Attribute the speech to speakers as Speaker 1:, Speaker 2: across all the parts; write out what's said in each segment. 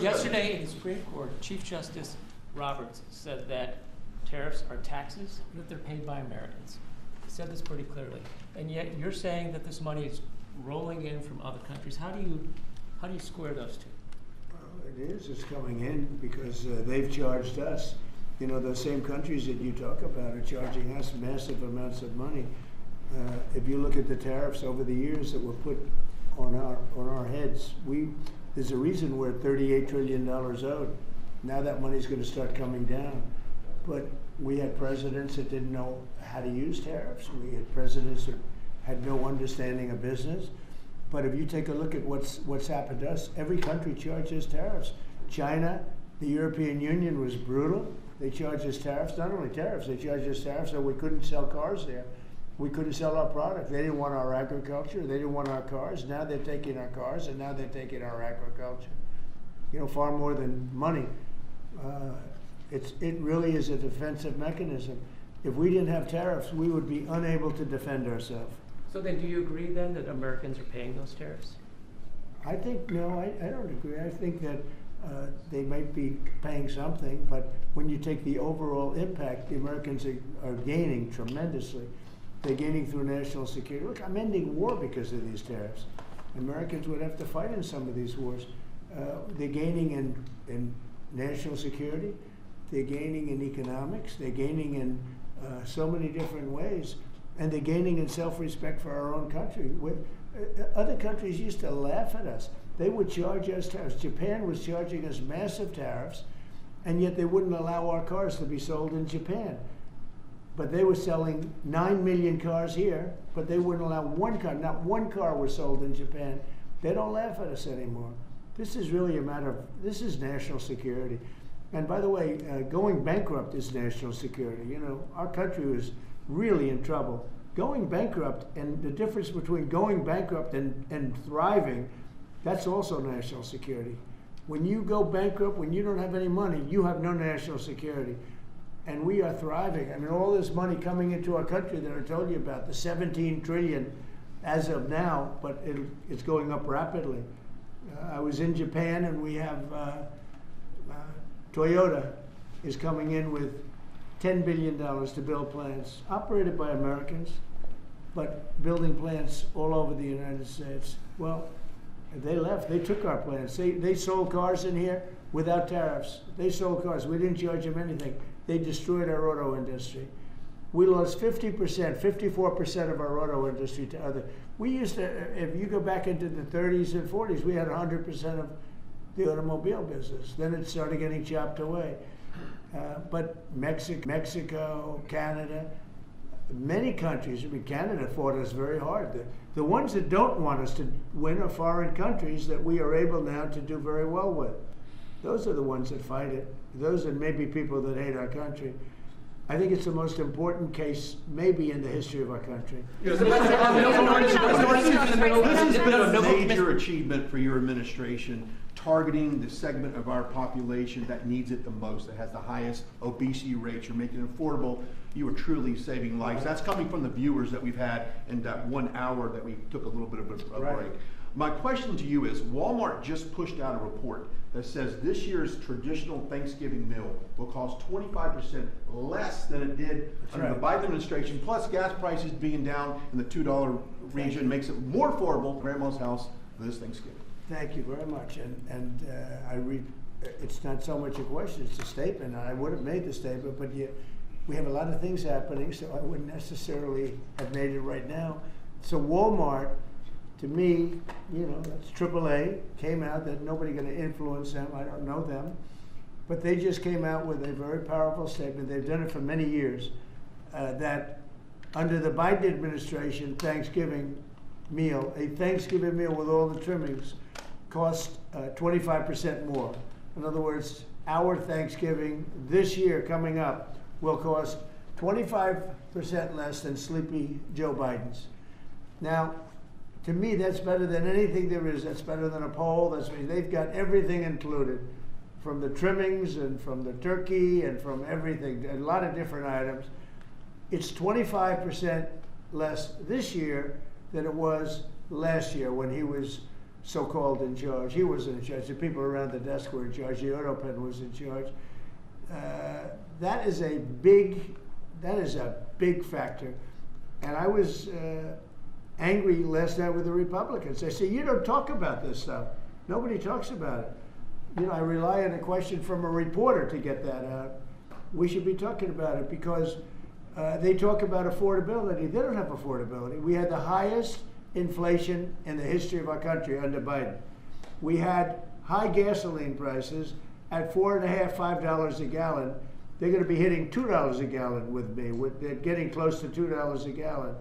Speaker 1: Yesterday in the Supreme Court, Chief Justice Roberts said that tariffs are taxes that they're paid by Americans. He said this pretty clearly. And yet you're saying that this money is rolling in from other countries. How do you square those two?
Speaker 2: Well, it is. It's coming in because they've charged us. You know, those same countries that you talk about are charging us massive amounts of money. If you look at the tariffs over the years that were put on our heads, there's a reason we're $38 trillion owed. Now that money's going to start coming down. But we had presidents that didn't know how to use tariffs. We had presidents that had no understanding of business. But if you take a look at what's happened to us, every country charges tariffs. China, the European Union was brutal. They charged us tariffs, not only tariffs, they charged us tariffs so we couldn't sell cars there. We couldn't sell our product. They didn't want our agriculture. They didn't want our cars. Now they're taking our cars, and now they're taking our agriculture. You know, far more than money. It really is a defensive mechanism. If we didn't have tariffs, we would be unable to defend ourselves.
Speaker 1: So then do you agree then that Americans are paying those tariffs?
Speaker 2: I think, no, I don't agree. I think that they might be paying something, but when you take the overall impact, the Americans are gaining tremendously. They're gaining through national security. Look, I'm ending war because of these tariffs. Americans would have to fight in some of these wars. They're gaining in national security. They're gaining in economics. They're gaining in so many different ways. And they're gaining in self-respect for our own country. Other countries used to laugh at us. They would charge us tariffs. Japan was charging us massive tariffs, and yet they wouldn't allow our cars to be sold in Japan. But they were selling 9 million cars here, but they wouldn't allow one car. Not one car was sold in Japan. They don't laugh at us anymore. This is really a matter of, this is national security. And by the way, going bankrupt is national security. You know, our country was really in trouble. Going bankrupt, and the difference between going bankrupt and thriving, that's also national security. When you go bankrupt, when you don't have any money, you have no national security. And we are thriving. I mean, all this money coming into our country that I told you about, the 17 trillion as of now, but it's going up rapidly. I was in Japan, and we have Toyota is coming in with $10 billion to build plants, operated by Americans, but building plants all over the United States. Well, they left. They took our plants. They sold cars in here without tariffs. They sold cars. We didn't charge them anything. They destroyed our auto industry. We lost 50%, 54% of our auto industry to other. We used to, if you go back into the 30s and 40s, we had 100% of the automobile business. Then it started getting chopped away. But Mexico, Canada, many countries, I mean, Canada fought us very hard. The ones that don't want us to win are foreign countries that we are able now to do very well with. Those are the ones that fight it. Those are maybe people that hate our country. I think it's the most important case maybe in the history of our country.
Speaker 3: This has been a major achievement for your administration, targeting the segment of our population that needs it the most, that has the highest obesity rates. You're making it affordable. You are truly saving lives. That's coming from the viewers that we've had in that 1 hour that we took a little bit of a break. My question to you is, Walmart just pushed out a report that says this year's traditional Thanksgiving meal will cost 25% less than it did under the Biden administration, plus gas prices being down in the $2 region makes it more affordable at Grandma's house this Thanksgiving.
Speaker 2: Thank you very much. And it's not so much a question, it's a statement. I would have made the statement, but we have a lot of things happening, so I wouldn't necessarily have made it right now. So Walmart, to me, you know, that's AAA, came out that nobody going to influence them. I don't know them. But they just came out with a very powerful statement. They've done it for many years, that under the Biden administration, Thanksgiving meal, a Thanksgiving meal with all the trimmings, cost 25% more. In other words, our Thanksgiving this year coming up will cost 25% less than sleepy Joe Biden's. Now, to me, that's better than anything there is. That's better than a poll. They've got everything included, from the trimmings and from the turkey and from everything, a lot of different items. It's 25% less this year than it was last year when he was so-called in charge. He wasn't in charge. The people around the desk were in charge. The Autopen was in charge. That is a big factor. And I was angry last night with the Republicans. They say, you don't talk about this stuff. Nobody talks about it. You know, I rely on a question from a reporter to get that out. We should be talking about it because they talk about affordability. They don't have affordability. We had the highest inflation in the history of our country under Biden. We had high gasoline prices at $4.50, $5 a gallon. They're going to be hitting $2 a gallon with me. They're getting close to $2 a gallon.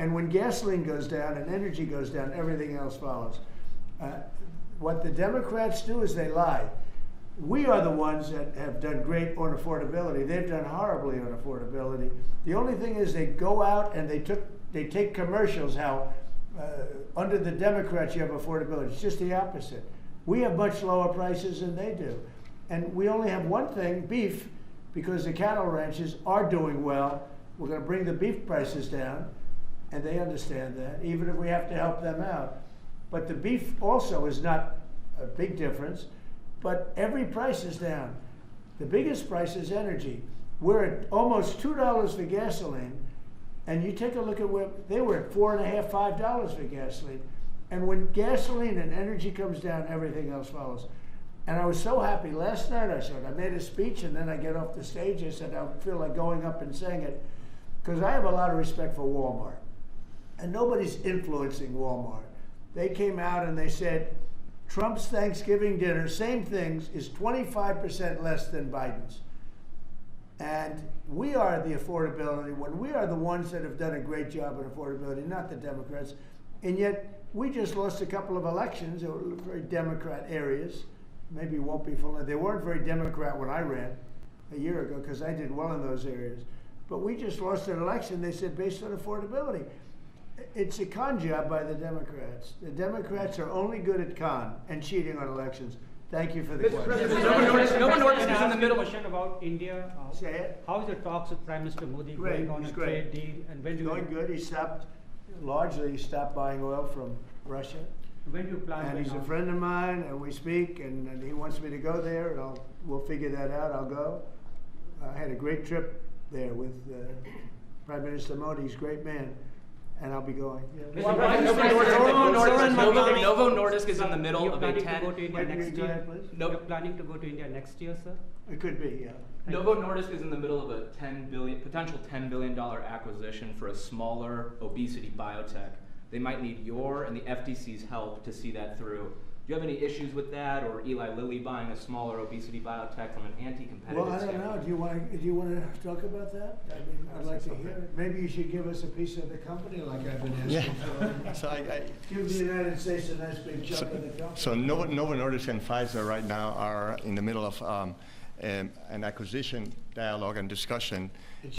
Speaker 2: And when gasoline goes down and energy goes down, everything else follows. What the Democrats do is they lie. We are the ones that have done great on affordability. They've done horribly on affordability. The only thing is they go out and they take commercials how under the Democrats you have affordability. It's just the opposite. We have much lower prices than they do. And we only have one thing, beef, because the cattle ranches are doing well. We're going to bring the beef prices down, and they understand that, even if we have to help them out. But the beef also is not a big difference, but every price is down. The biggest price is energy. We're at almost $2 for gasoline, and you take a look at where they were at $4.50, $5 for gasoline. And when gasoline and energy comes down, everything else follows. And I was so happy. Last night I made a speech, and then I get off the stage. I said I feel like going up and saying it, because I have a lot of respect for Walmart. And nobody's influencing Walmart. They came out and they said, Trump's Thanksgiving dinner, same things, is 25% less than Biden's. And we are the affordability one. We are the ones that have done a great job at affordability, not the Democrats. And yet, we just lost a couple of elections that were very Democrat areas. Maybe won't be full. They weren't very Democrat when I ran a year ago because I did well in those areas. But we just lost an election, they said, based on affordability. It's a con job by the Democrats. The Democrats are only good at con and cheating on elections. Thank you for the question.
Speaker 4: No one noticed in the middle. Question about India.
Speaker 2: Say it.
Speaker 4: How is the talks with Prime Minister Modi
Speaker 2: Great.
Speaker 4: going on
Speaker 2: He's
Speaker 4: a
Speaker 2: great.
Speaker 4: trade deal? And when
Speaker 2: It's
Speaker 4: do
Speaker 2: going good. He stopped buying oil from Russia.
Speaker 4: When do you plan?
Speaker 2: And he's a friend of mine, and we speak, and he wants me to go there, and we'll figure that out. I'll go. I had a great trip there with Prime Minister Modi. He's a great man. And I'll be going. Yeah.
Speaker 5: Novo Nordisk is in the middle
Speaker 4: You're
Speaker 5: of a
Speaker 4: planning to go to
Speaker 5: 10.
Speaker 4: India next year?
Speaker 5: No.
Speaker 4: You're planning to go to India next year, sir?
Speaker 2: It could be, yeah.
Speaker 5: Novo Nordisk is in the middle of a potential $10 billion acquisition for a smaller obesity biotech. They might need your and the FTC's help to see that through. Do you have any issues with that, or Eli Lilly buying a smaller obesity biotech from an anti-competitive
Speaker 2: Well, I don't know. Do you want to talk about that? I mean, I'd like to hear it. Maybe you should give us a piece of the company, like I've been asking for.
Speaker 6: So
Speaker 2: Give the United States a nice big chunk of the company.
Speaker 6: so Novo Nordisk and Pfizer right now are in the middle of an acquisition dialogue and discussion